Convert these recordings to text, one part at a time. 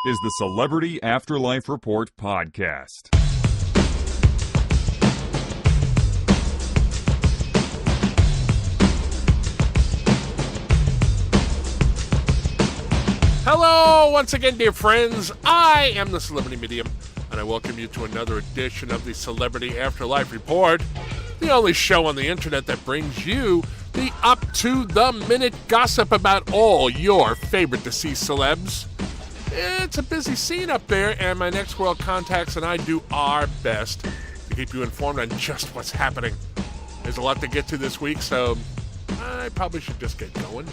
is the Celebrity Afterlife Report podcast. Hello, once again, dear friends. I am the Celebrity Medium, and I welcome you to another edition of the Celebrity Afterlife Report, the only show on the internet that brings you the up-to-the-minute gossip about all your favorite deceased celebs. It's a busy scene up there, and my Next World contacts and I do our best to keep you informed on just what's happening. There's a lot to get to this week, so I probably should just get going.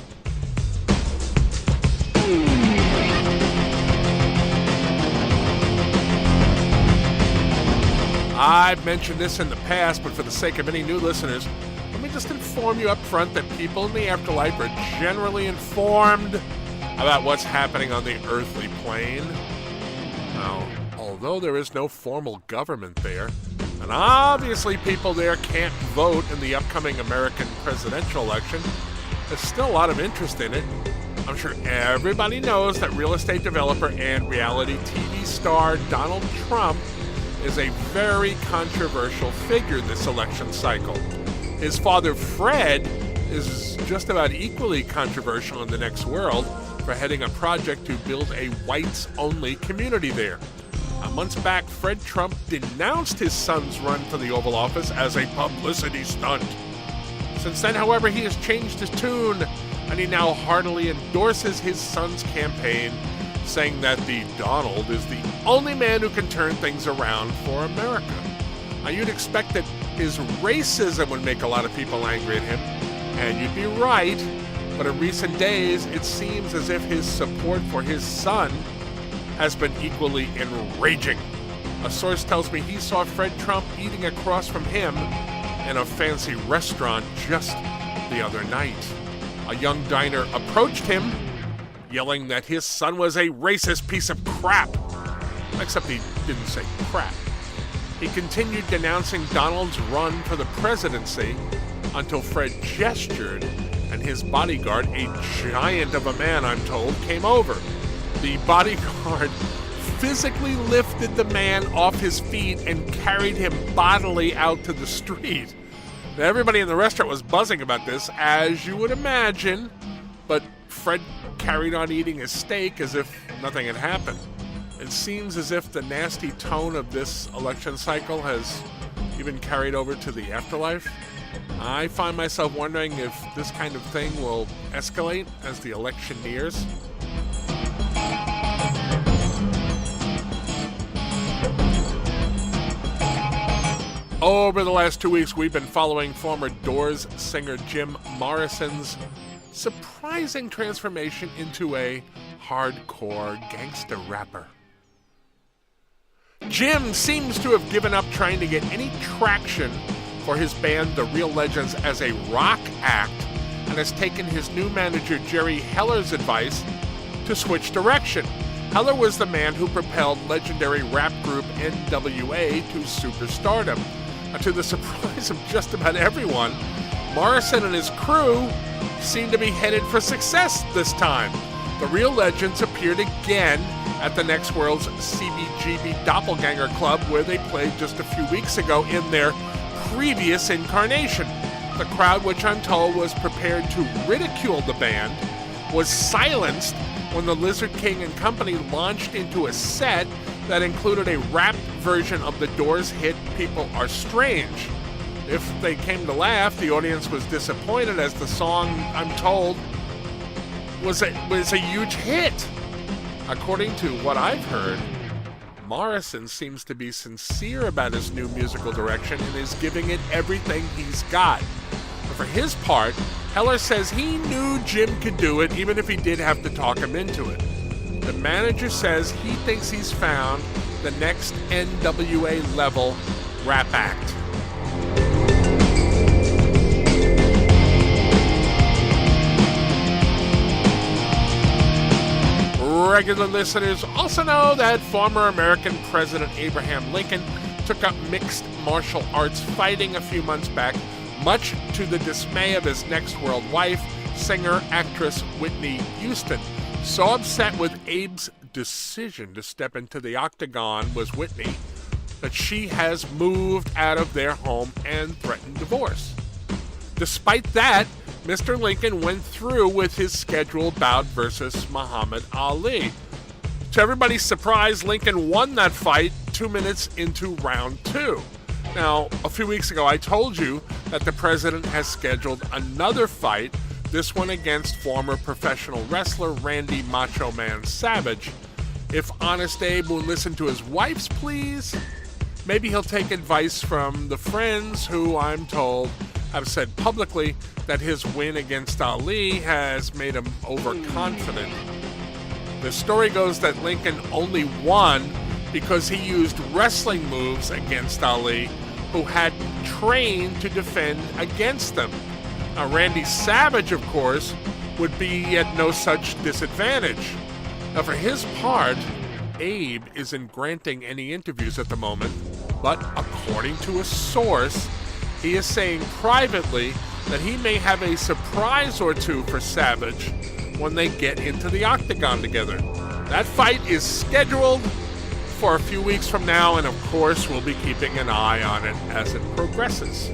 I've mentioned this in the past, but for the sake of any new listeners, let me just inform you up front that people in the afterlife are generally informed about what's happening on the earthly plane. Now, although there is no formal government there, and obviously people there can't vote in the upcoming American presidential election, there's still a lot of interest in it. I'm sure everybody knows that real estate developer and reality TV star Donald Trump is a very controversial figure this election cycle. His father, Fred, is just about equally controversial in the next world for heading a project to build a whites-only community there. Months back, Fred Trump denounced his son's run for the Oval Office as a publicity stunt. Since then, however, he has changed his tune, and he now heartily endorses his son's campaign, saying that the Donald is the only man who can turn things around for America. Now, you'd expect that his racism would make a lot of people angry at him, and you'd be right, but in recent days, it seems as if his support for his son has been equally enraging. A source tells me he saw Fred Trump eating across from him in a fancy restaurant just the other night. A young diner approached him, yelling that his son was a racist piece of crap. Except he didn't say crap. He continued denouncing Donald's run for the presidency until Fred gestured and his bodyguard, a giant of a man I'm told, came over. The bodyguard physically lifted the man off his feet and carried him bodily out to the street. Now, everybody in the restaurant was buzzing about this, as you would imagine, but Fred carried on eating his steak as if nothing had happened. It seems as if the nasty tone of this election cycle has even carried over to the afterlife. I find myself wondering if this kind of thing will escalate as the election nears. Over the last 2 weeks, we've been following former Doors singer Jim Morrison's surprising transformation into a hardcore gangster rapper. Jim seems to have given up trying to get any traction for his band, The Real Legends, as a rock act, and has taken his new manager, Jerry Heller's advice to switch direction. Heller was the man who propelled legendary rap group NWA to superstardom. To the surprise of just about everyone, Morrison and his crew seem to be headed for success this time. The Real Legends appeared again at the Next World's CBGB Doppelganger Club, where they played just a few weeks ago in their previous incarnation. The crowd, which I'm told was prepared to ridicule the band, was silenced when the Lizard King and Company launched into a set that included a rap version of the Doors hit People Are Strange. If they came to laugh, the audience was disappointed, as the song, I'm told, was a huge hit. According to what I've heard, Morrison seems to be sincere about his new musical direction and is giving it everything he's got. But for his part, Heller says he knew Jim could do it, even if he did have to talk him into it. The manager says he thinks he's found the next NWA level rap act. Regular listeners also know that former American President Abraham Lincoln took up mixed martial arts fighting a few months back, much to the dismay of his Next World wife, singer-actress Whitney Houston. So upset with Abe's decision to step into the octagon was Whitney, that she has moved out of their home and threatened divorce. Despite that, Mr. Lincoln went through with his scheduled bout versus Muhammad Ali. To everybody's surprise, Lincoln won that fight 2 minutes into round 2. Now, a few weeks ago, I told you that the president has scheduled another fight, this one against former professional wrestler Randy Macho Man Savage. If Honest Abe will listen to his wife's pleas, maybe he'll take advice from the friends who, I'm told, have said publicly that his win against Ali has made him overconfident. The story goes that Lincoln only won because he used wrestling moves against Ali, who had trained to defend against them. Now, Randy Savage, of course, would be at no such disadvantage. Now, for his part, Abe isn't granting any interviews at the moment, but according to a source, he is saying privately that he may have a surprise or two for Savage when they get into the octagon together. That fight is scheduled for a few weeks from now, and of course, we'll be keeping an eye on it as it progresses.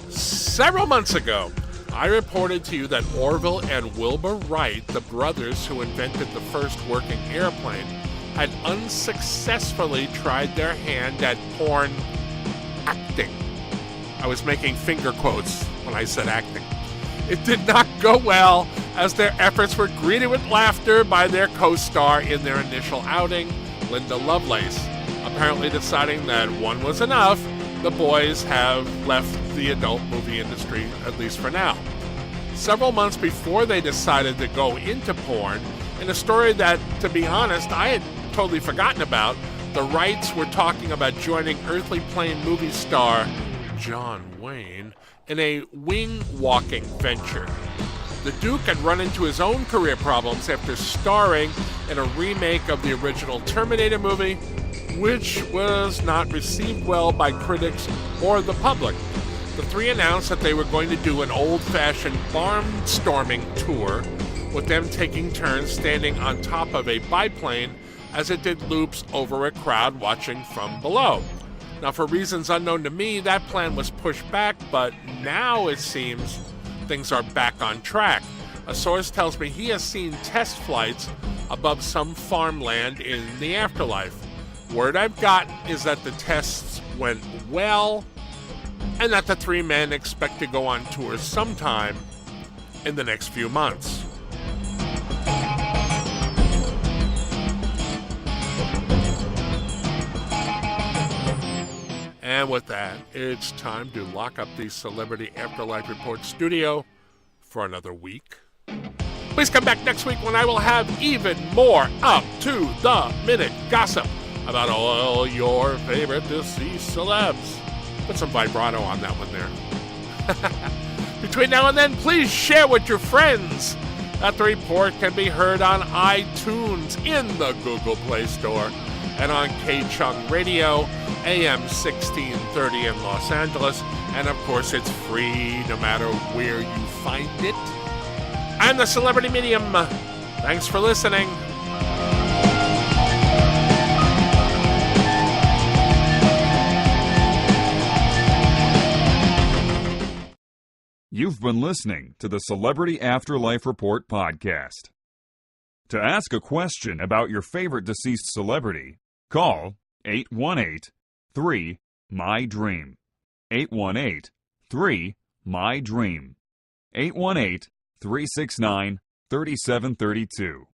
Several months ago, I reported to you that Orville and Wilbur Wright, the brothers who invented the first working airplane, had unsuccessfully tried their hand at porn acting. I was making finger quotes when I said acting. It did not go well, as their efforts were greeted with laughter by their co-star in their initial outing, Linda Lovelace. Apparently deciding that one was enough, the boys have left the adult movie industry, at least for now. Several months before they decided to go into porn, in a story that, to be honest, I had totally forgotten about, the Wrights were talking about joining Earthly Plane movie star John Wayne in a wing-walking venture. The Duke had run into his own career problems after starring in a remake of the original Terminator movie, which was not received well by critics or the public. The three announced that they were going to do an old-fashioned barnstorming tour, with them taking turns standing on top of a biplane as it did loops over a crowd watching from below. Now, for reasons unknown to me, that plan was pushed back, but now it seems things are back on track. A source tells me he has seen test flights above some farmland in the afterlife. Word I've gotten is that the tests went well, and that the three men expect to go on tour sometime in the next few months. And with that, it's time to lock up the Celebrity Afterlife Report studio for another week. Please come back next week when I will have even more up-to-the-minute gossip about all your favorite deceased celebs. Put some vibrato on that one there. Between now and then, please share with your friends that the report can be heard on iTunes, in the Google Play Store, and on K-Chung Radio, AM 1630 in Los Angeles. And of course, it's free no matter where you find it. I'm the Celebrity Medium. Thanks for listening. You've been listening to the Celebrity Afterlife Report podcast. To ask a question about your favorite deceased celebrity, call 818-3-MY-DREAM. 818-3-MY-DREAM. 818-369-3732.